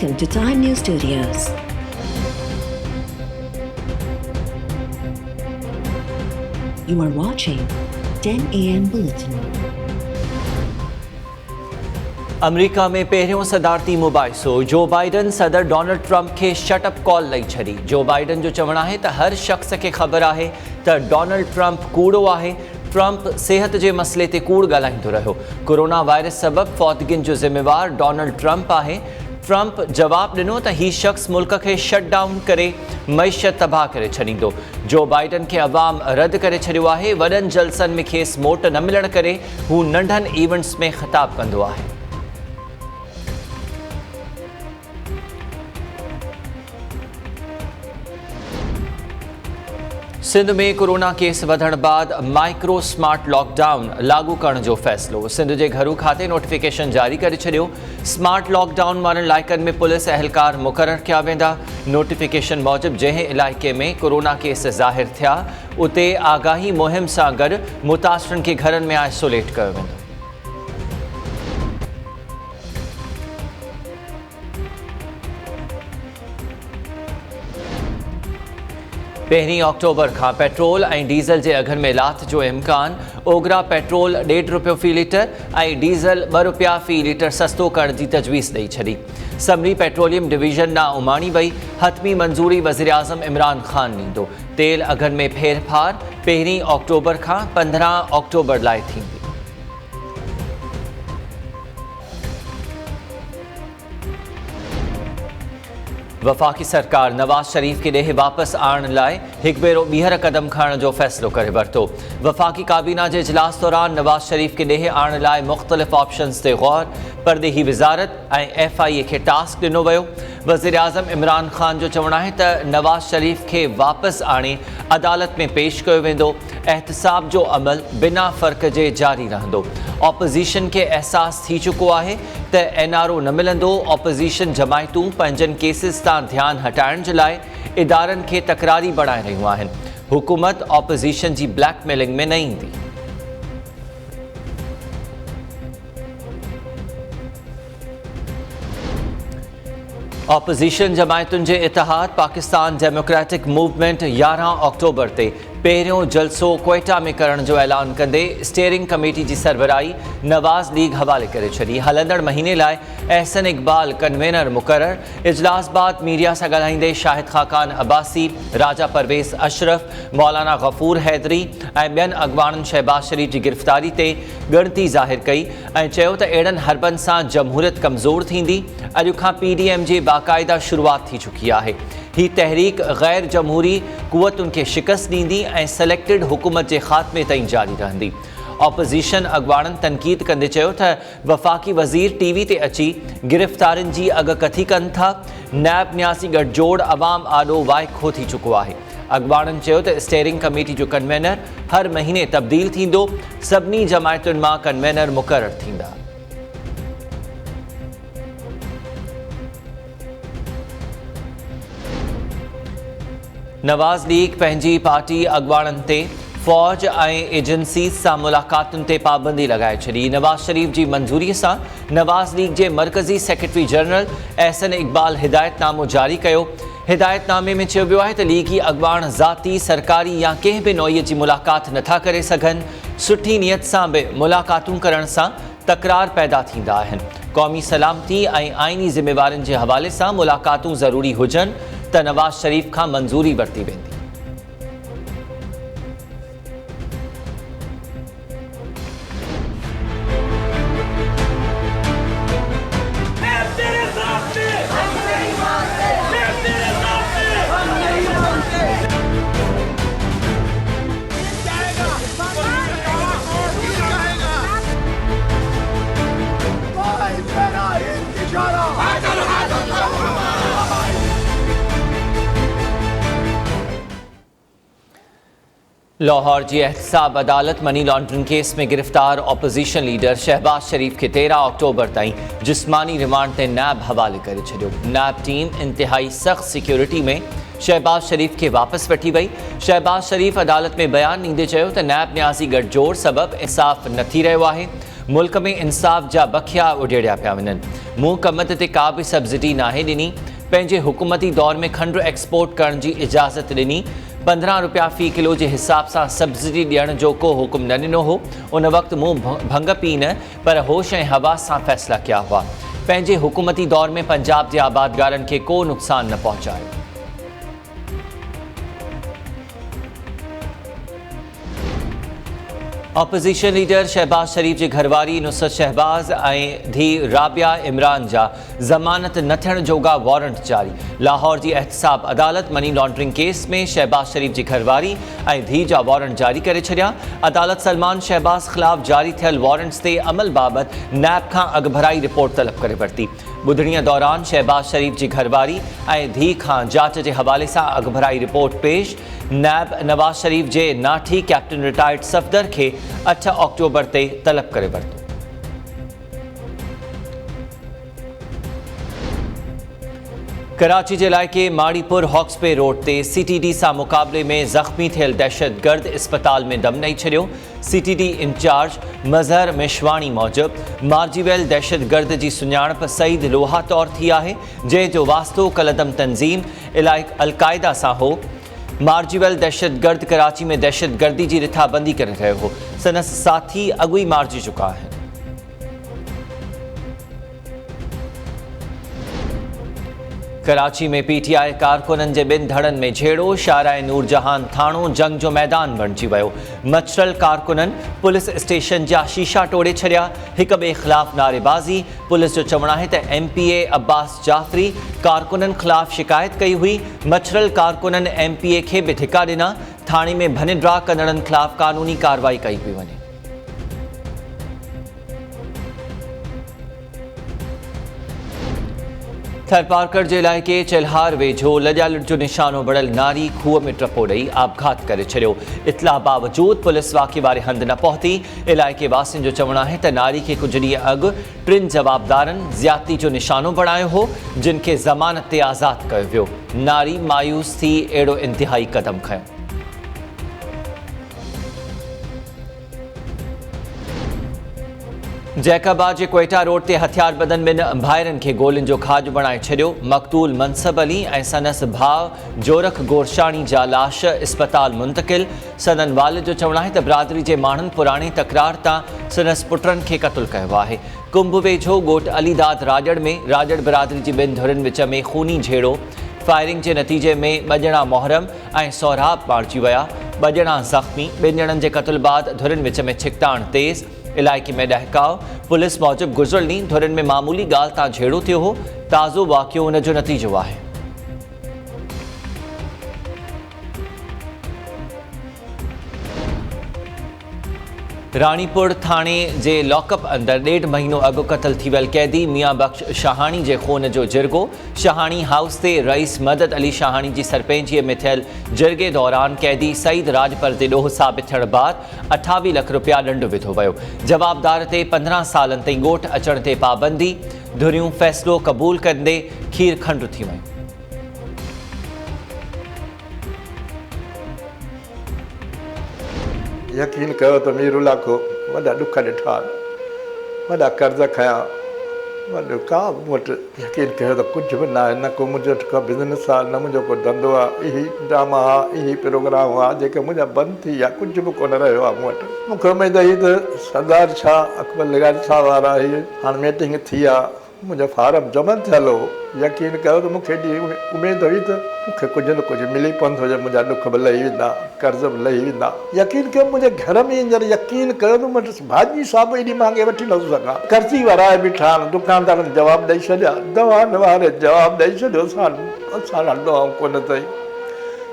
Welcome to Time News Studios. You are watching 10 AM Bulletin. America में पहिरियों सदारती मुबाहिसो जो Biden सदर डोनाल्ड ट्रंप के शटअप कॉल लई छड़ी। जो बाइडन जो चवण है त हर शख्स के खबर है त डोनाल्ड ट्रंप कूड़ो है। ट्रंप सेहत के मसले ते कूड़ ॻाल्हाईंदो रहियो। कोरोना वायरस सबब फौतगिन जो ज़िम्मेवार डोनाल्ड ट्रंप है। ट्रंप जवाब ॾिनो त ही शख्स मुल्क के शट डाउन करे मईशत तबाह करे छॾींदो। जो बाइडन के अवाम रद्द करे छॾियो है। वॾनि जलसन में खेस मोट न मिलण करे हू नंढनि इवेंट्स में ख़िताब कंदो है। सिंध में कोरोना केस वधण बाद माइक्रो स्मार्ट लॉकडाउन लागू करण जो फैसलो। सिंध के घरू खाते नोटिफिकेशन जारी करे छॾियो। स्मार्ट लॉकडाउन वारनि इलाइक़नि में पुलिस एहलकार मुक़रर किया वेंदा। नोटिफिकेशन मूजिब जंहिं इलाइक़े में कोरोना केस ज़ाहिर थिया उते आगाही मुहिम सां गॾु मुतासिरनि खे घरनि में आइसोलेट कयो वेंदो। पहिरीं अक्टूबर का पेट्रोल और डीज़ल के अघन में लाथ जो इम्कान। ओगरा पेट्रोल ₹1.5 फी लीटर और डीज़ल ₹2 फी लीटर सस्तो करण की तजवीज़ ॾेई छॾी। समरी पेट्रोलियम डिवीजन ना उमाणी वई। हतमी मंजूरी वज़ीर आज़म इमरान खान ॾींदो। तेल अघन में फेरफार पहिरीं अक्टूबर का 15 अक्टूबर लाइ थींदी। वफाकी सरकार नवाज शरीफ के ॾे वापस आणण लाइ हिकु भेरो ॿीहर कदम खणण जो फ़ैसिलो करे वरितो। वफाकी काबीना के इजलास दौरान नवाज शरीफ के ॾे आणण लाइ मुख़्तलिफ़ ऑप्शन्स ते गौर परदेही वज़ारत ऐं FIA के टास्क ॾिनो वियो। वज़ीर आज़म इमरान खान जो चवण है त नवाज शरीफ के वापस आणे अदालत में पेश कयो वेंदो। एहतसाब जो अमल बिना फ़र्क़ जे जारी रहंदो। ऑपोज़िशन के एहसास थी चुको है त NRO न मिलंदो। ऑपोज़िशन जमायतूं पंहिंजनि केसिस तां ध्यान हटाइण जे लाइ इदारनि खे तकरारी बणाए रहियूं आहिनि। हुकूमत ऑपोज़िशन जी ब्लैकमेलिंग में न ईंदी। ऑपोज़िशन जमायतुनि जे इतिहाद पाकिस्तान डेमोक्रेटिक मूवमेंट 11 अक्टूबर ते पहिरियों जलसो क्वेटा में करण जो ऐलान कंदे स्टीयरिंग कमेटी की सरबराही नवाज़ लीग हवाले करे छॾी। हलंदड़ महीने लाइ एहसन इकबाल कन्वेनर मुक़रर। इजलास बाद मीडिया से ॻाल्हाईंदे शाहिद खाकान अब्बासी, राजा परवेज़ अशरफ, मौलाना गफ़ूर हैदरी ऐं ॿियनि अॻवाननि शहबाज शरीफ की गिरफ़्तारी ते ॻणती ज़ाहिर कई ऐं चयो त अहिड़नि हरबनि सां जमहूरियत कमज़ोर थींदी। अॼु खां PDM जी बाक़ाइदा शुरुआत थी चुकी है। ही तहरीक गैर जमहूरी कुवतुनि खे शिकस्त ॾींदी ऐं सेलेक्टेड हुकूमत के ख़ात्मे ताईं जारी रहंदी। ऑपोज़िशन अॻवाननि तनक़ीद कंदे चयो त वफ़ाकी वज़ीर TV ते अची गिरफ़्तारियुनि जी अॻकथी कनि था। नैब न्यासी गठजोड़ अवाम आॾो वाइखो थी चुको है। अॻवाननि चयो त स्टीयरिंग कमेटी जो कन्वेनर हर महीने तब्दील थींदो। सभिनी जमायतुनि मां कन्वेनर मुक़रर थींदा। नवाज़ लीग पंहिंजी पार्टी अॻवाननि ते फ़ौज ऐं एजेंसी सां मुलाक़ातुनि ते पाबंदी लगाए छॾी। नवाज़ शरीफ जी मंजूरी सां नवाज़ लीग के मरकज़ी सेक्रेटरी जनरल एहसन इकबाल हिदायतनामो जारी कयो। हिदायतनामे में चयो वियो है त लीगी अॻवान ज़ाती, सरकारी या कंहिं भी नौईअ जी मुलाक़ात नथा करे सघनि। सुठी नियत सां भी मुलाक़ातूं करण सां तकरार पैदा थींदा आहिनि। क़ौमी सलामती ऐं आइनी ज़िम्मेवारियुनि जे हवाले सां मुलाक़ातूं ज़रूरी हुजनि त नवाज़ शरीफ खां मंजूरी वरिती वेंदी। लाहौर की एहतसाब अदालत मनी लॉन्ड्रिंग केस में गिरफ्तार ऑपोजिशन लीडर शहबाज शरीफ के 13 अक्टूबर ताईं जिस्मानी रिमांड ते नैब हवाले करे छॾियो। नैब टीम इंतहाई सख्त सिक्योरिटी में शहबाज शरीफ के वापस वठी वई। शहबाज शरीफ अदालत में बयान ॾींदे चयो त नैब न्यासी गठजोड़ सबब इंसाफ़ न थी रहियो आहे। मुल्क में इंसाफ़ जा बखिया उडेड़िया पिया वञनि। मूं कमत ते का बि सब्सिडी नाहे ॾिनी। पंहिंजे हुकूमती दौर में खंडु एक्सपोर्ट करण जी इजाज़त ॾिनी। 15 रुपया फ़ी किलो जे हिसाब सां सब्सिडी ॾियण जो को हुकुम न ॾिनो हो। उन वक़्तु मूं भंग पी न पर होश ऐं हवास सां फ़ैसिला कया हुआ। पंहिंजे हुकूमती दौर में पंजाब जे आबादगारनि खे को नुक़सान न पहुचायो। ऑपोजिशन लीडर शहबाज शरीफ जी घरवारी नुसरत शहबाज ऐं धीउ राबिया इमरान जा ज़मानत न थियण जोगा वारंट जारी। लाहौर जी एहतसाब अदालत मनी लॉन्ड्रिंग केस में शहबाज शरीफ जी घरवारी ऐं धीउ जा वारंट जारी करे छॾिया। अदालत सलमान शहबाज ख़िलाफ़ जारी थियल वारंट्स ते अमल बाबति नैब खां अॻुभराई रिपोर्ट तलब करे वरिती। ॿुधणीअ दौरान शहबाज शरीफ जी घरवारी ऐं धीउ खां जांच जे हवाले सां अॻुभराई रिपोर्ट पेश। नैब नवाज़ शरीफ जे नाठी कैप्टन रिटायर्ड सफ़दर खे 8 अक्टूबर ते तलब करे वरितो। कराची जे इलाइक़े माड़ीपुर हॉक्सपे रोड ते CTD सां मुक़ाबले में ज़ख़्मी थियल दहशतगर्द इस्पताल में दम ॾेई छॾियो। CTD इंचार्ज मज़हर मेशवाणी मूजिबि मार्जीवेल दहशतगर्द जी सुञाणप सईद लोहा तौरु थी आहे, जंहिंजो वास्तो कलदम तंज़ीम अल-क़ाइदा सां हो। मार्जीवेल दहशतगर्द कराची में दहशतगर्दी जी रिथाबंदी करे रहियो हो। संदसि साथी अॻु ई मारिजी चुका आहिनि। कराची में PTI कारकुननि जे 2 धड़नि में झेड़ो। शाहराए नूरजहान थाणो जंग जो मैदान बणिजी वियो। मचरल कारकुननि पुलिस स्टेशन जा शीशा टोड़े छॾिया। हिक ॿिए ख़िलाफ़ नारेबाज़ी। पुलिस जो चवणु आहे त MPA अब्बास जाफ़री कारकुननि ख़िलाफ़ शिकायत कई हुई। मचरल कारकुननि MPA खे बि धिका ॾिना। थाणे में भनड्रा कंदड़नि ख़िलाफ़ कानूनी कार्रवाई कई पई वञे। थरपारकर जे इलाइक़े चिल्हार वेझो लॼा लुट जो निशानो बणियल नारी खूह में टपो ॾेई आपघात करे छॾियो। इतला बावजूद पुलिस वाक़े वारे हंधि न पहुती। इलाइक़े वासियुनि जो चवणु आहे त नारी खे कुझु ॾींहं अॻु 3 जवाबदारनि ज़्यादती जो निशानो बणायो हो, जिन खे ज़मानत ते आज़ादु कयो वियो। नारी मायूस थी अहिड़ो इंतिहाई क़दम खंयो। जैकाबाद जे क्वेटा रोड ते हथियारबंदनि ॿिनि भाइरनि खे गोलियुनि जो खाज बणाए छॾियो। मक़तूल मनसब अली ऐं संदसि भाउ जोरख गोरशाणी जा लाश इस्पताल मुंतक़िल। संदन वालिद जो चवणु आहे त बिरादरी जे माण्हुनि पुराणी तकरार तां संदसि पुटनि खे क़तलु कयो आहे। कुंभ वेझो ॻोठ अलीदाद राजड़ में राजड़ बिरादरी जी 2 धुरियुनि विच में खूनी झेड़ो। फायरिंग जे नतीजे में 2 ॼणा मोहरम ऐं सौराब मारिजी विया। 2 ॼणा ज़ख़्मी। 2 ॼणनि जे क़तल बाद धुरियुनि विच में छिकताण तेज़। इलाइक़े में ॾहकाव। पुलिस मूजिबि गुज़िरियल ॾींहुं धुरियुनि में मामूली ॻाल्हि तां झेड़ो थियो हो। ताज़ो वाक़ियो उन जो नतीजो आहे। रानीपुर थाणे जे लॉकअप अंदर 1.5 महीनो अॻु क़तल थी वियल कैदी मियां बख्श शाहाणी जे खून जो जिरगो। शाहाणी हाउस ते रईस मदद अली शाहाणी जी सरपंचीअ में थियल जिरगे दौरान कैदी सईद राजपर ते ॾोह साबित थियण बाद 28 लख रुपया ॾंड विधो वियो। जवाबदार ते 15 सालनि ताईं ॻोठ अचण ते पाबंदी। धुरियूं फ़ैसिलो क़बूल कंदे खीर खंडु थी वियूं। यकीन कयो त मीरुल्ला को वॾा ॾुख ॾिठा, वॾा कर्ज़ खया, वॾो का मूं वटि यकीन कयो त कुझु बि न आहे। न को मुंहिंजो वटि को बिज़नेस आहे, न मुंहिंजो को धंधो आहे। इही ड्रामा आहे, इही प्रोग्राम आहे जेके मुंहिंजा बंदि थी विया। कुझु बि कोन रहियो आहे मूं वटि। मूंखे उमेदु हुई त सरदार शाह अकबर लगारी साहब वारा इहे हाणे मीटिंग थी आहे, मुंहिंजो फारम जमा थियल हो। यकीन कयो त मूंखे एॾी उमेदु हुई त मूंखे कुझु न कुझु मिली पवंदो, जो मुंहिंजा ॾुख बि लही वेंदा, कर्ज़ बि लही वेंदा। यकीन कयो मुंहिंजे घर में हींअर यकीन कयो त मूं भाॼी साहिबु एॾी महांगी वठी नथो सघां। कर्ज़ी वाराए बीठा आहिनि, दुकानदारनि जवाबु ॾेई छॾिया, दवा वारे जवाबु ॾेई छॾियो। असां दवाऊं कोन अथई।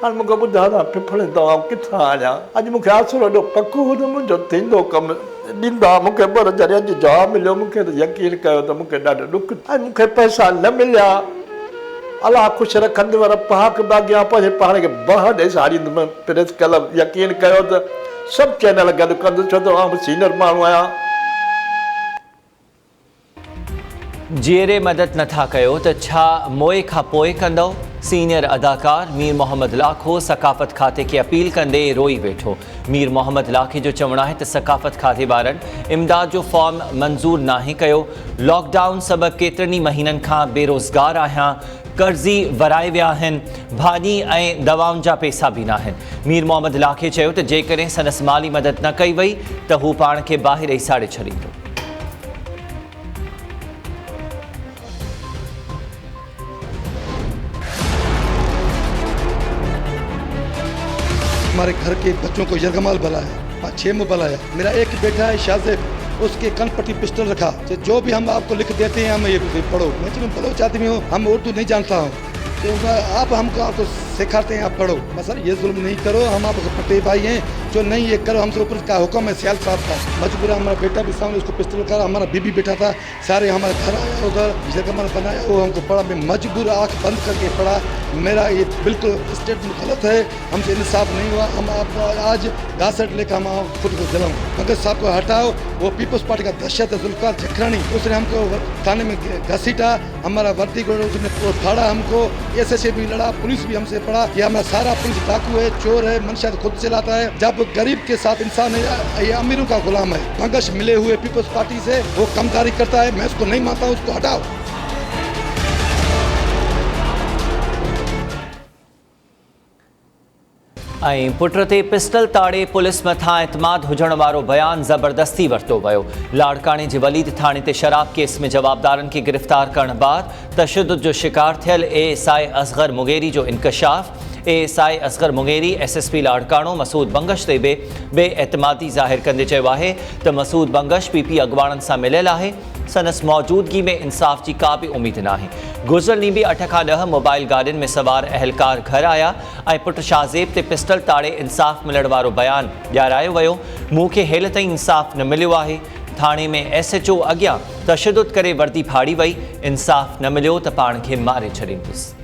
हाणे मूंखे ॿुधायो त फिफड़ दवाऊं किथां आहियां। अॼु मूंखे आसिरो एॾो पको हो त मुंहिंजो थींदो कमु ॾींदा मूंखे, पर जॾहिं अॼु जवाबु मिलियो मूंखे त यकीन कयो त मूंखे ॾाढो ॾुख। ऐं मूंखे पैसा न मिलिया। अलाह ख़ुशि रखंदो पर पाक बाॻियां पंहिंजे पाण खे बह ॾेई साड़ींदुमि प्रेस क्लब। यकीन कयो त सभु चैनल गॾु कंदुसि, छो त आउं बि सीनियर माण्हू आहियां। जीअरे मदद नथा कयो त छा मोए खां पोइ कंदव? सीनियर अदाकार मीर मोहम्मद लाखो सकाफ़त खाते खे अपील कंदे रोई वेठो। मीर मोहम्मद लाखे जो चवणु आहे त सकाफ़त खाते वारनि इमदाद जो फॉर्म मंज़ूर नाहे कयो। लॉकडाउन सबबि केतिरनि ई महीननि खां बेरोज़गार आहियां। कर्ज़ी वराए विया आहिनि। भाॼी ऐं दवाउनि जा पैसा बि न आहिनि। मीर मोहम्मद लाखे चयो त जेकॾहिं संदसि माली मदद न कई वई त हू पाण खे ॿाहिरि ई साड़े छॾींदो। हमारे घर के बच्चों को यरगमाल बनाया, 6 में बनाया। मेरा एक बेटा है शाहजेब, उसके कन पट्टी पिस्टल रखा। जो भी हम आपको लिख देते हैं हम ये पढ़ो। मैं बलोच आदमी हूँ, हम उर्दू नहीं जानता हूँ, तो आप आपको सिखाते हैं, आप पढ़ो। सर ये जुल्म नहीं करो, हम आपको पट्टे भाई हैं, जो नहीं ये करो, हमसे ऊपर का हुक्म है सियाल साहब का। मजबूर हमारा बेटा भी सामने उसको पिस्टल का, हमारा बीबी बैठा था, सारे हमारे घर आया उधर जगह बनाया, वो हमको पढ़ा। मैं मजबूर आँख बंद करके पढ़ा। मेरा ये बिल्कुल स्टेटमेंट गलत है, हमसे इंसाफ नहीं हुआ। हम आपको आज घासट लेकर हम खुद को जलाऊँ। भगत साहब को हटाओ, वो पीपल्स पार्टी का दहशत है जुल्फकार जखरानी, उसने हमको थाने में घसीटा, हमारा वर्दी को उसने फाड़ा हमको। SSA भी लड़ा, पुलिस भी हमसे पड़ा कि हमारा सारा पुलिस डाकू है, चोर है, मनशा खुद चलाता है। जब गरीब के साथ इंसान है, ये अमीरों का गुलाम है। पंकज मिले हुए पीपल्स पार्टी से वो कमदारी करता है, मैं उसको नहीं मानता हूँ, उसको हटाओ। ऐं पुट ते पिस्टल ताड़े पुलिस मथां एतमाद हुजण वारो बयान ज़बरदस्ती वरितो वियो। लाड़काणे जे वलीद थाणे ते शराब केस में जवाबदारनि खे गिरफ़्तार करण बाद तशद्दुद जो शिकार थियल ASI असगर मुगेरी जो इंकशाफ। ASI Asghar Mugeri SSP Larkana Masood Bangash ते बि बेएतमादी ज़ाहिर कंदे चयो आहे त मसूद बंगश PP अॻुवाणनि सां मिलियल आहे। संदसि मौजूदगी में इंसाफ की का भी उम्मीद नाहे। गुज़िरियल ॾींहुं बि 8 खां 10 मोबाइल गाॾियुनि में सवार अहलकार घर आया ऐं पुट शाहज़ेब ते पिस्टल ताड़े इंसाफ मिलण वारो बयान ॾियारायो वियो। मूंखे हेल ताईं इंसाफ न मिलियो आहे। थाणे में SHO अॻियां तशद्दुद करे वर्दी फाड़ी वई। इंसाफ न मिलियो त पाण खे मारे छॾींदुसि।